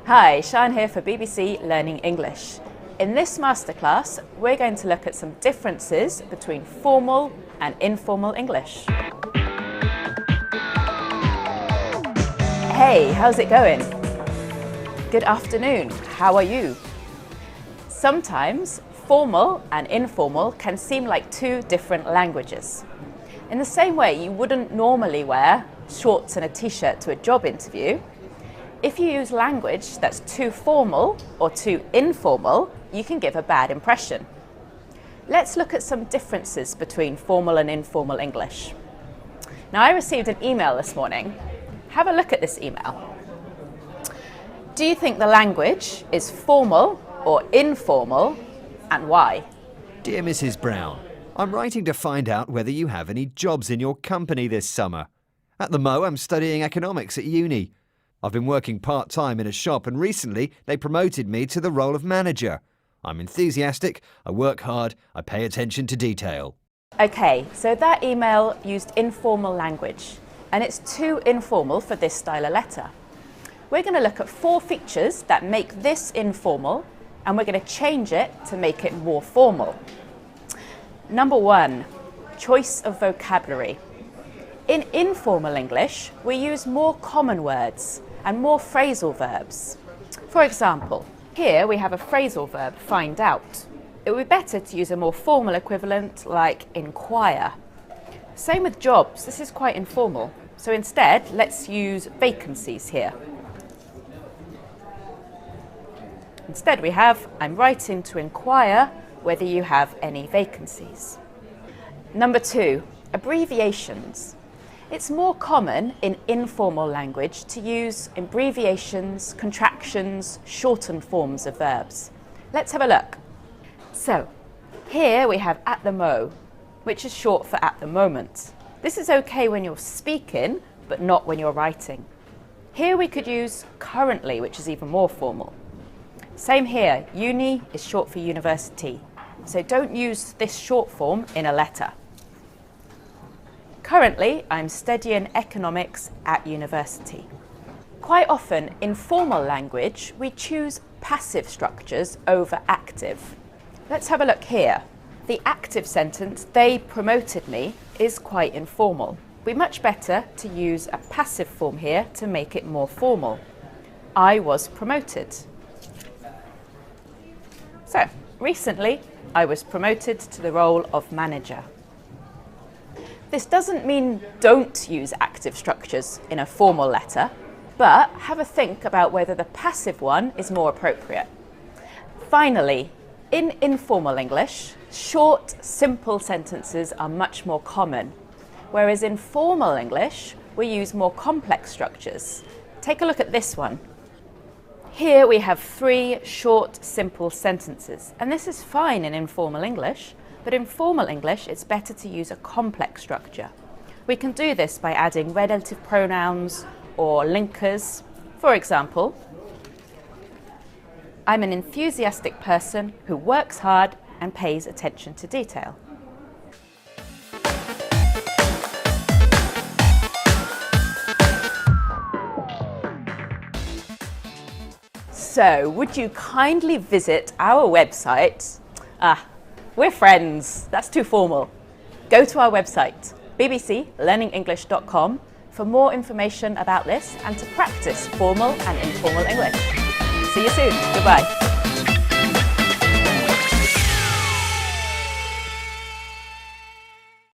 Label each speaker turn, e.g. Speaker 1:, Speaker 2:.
Speaker 1: Hi, Sian here for BBC Learning English. In this masterclass, we're going to look at some differences between formal and informal English. Hey, how's it going? Good afternoon, how are you? Sometimes formal and informal can seem like two different languages. In the same way you wouldn't normally wear shorts and a t-shirt to a job interview, if you use language that's too formal or too informal, you can give a bad impression. Let's look at some differences between formal and informal English. Now, I received an email this morning. Have a look at this email. Do you think the language is formal or informal, and why?
Speaker 2: Dear Mrs. Brown, I'm writing to find out whether you have any jobs in your company this summer. At the Mo, I'm studying economics at uni. I've been working part-time in a shop and recently they promoted me to the role of manager. I'm enthusiastic, I work hard, I pay attention to detail.
Speaker 1: Okay, so that email used informal language, and it's too informal for this style of letter. We're going to look at 4 features that make this informal, and we're going to change it to make it more formal. Number 1, choice of vocabulary. In informal English, we use more common words and more phrasal verbs. For example, here we have a phrasal verb, find out. It would be better to use a more formal equivalent like inquire. Same with jobs, this is quite informal. So instead, let's use vacancies here. Instead we have, I'm writing to inquire whether you have any vacancies. Number 2, abbreviations. It's more common in informal language to use abbreviations, contractions, shortened forms of verbs. Let's have a look. So, here we have at the mo, which is short for at the moment. This is okay when you're speaking, but not when you're writing. Here we could use currently, which is even more formal. Same here, uni is short for university, so don't use this short form in a letter. Currently, I'm studying economics at university. Quite often, in formal language, we choose passive structures over active. Let's have a look here. The active sentence, they promoted me, is quite informal. It would be much better to use a passive form here to make it more formal. I was promoted. So, recently, I was promoted to the role of manager. This doesn't mean don't use active structures in a formal letter, but have a think about whether the passive one is more appropriate. Finally, in informal English, short, simple sentences are much more common, whereas in formal English, we use more complex structures. Take a look at this one. Here we have 3 short, simple sentences, and this is fine in informal English, but in formal English, it's better to use a complex structure. We can do this by adding relative pronouns or linkers. For example, I'm an enthusiastic person who works hard and pays attention to detail. So, would you kindly visit our website? We're friends, that's too formal. Go to our website, bbclearningenglish.com, for more information about this and to practice formal and informal English. See you soon, goodbye.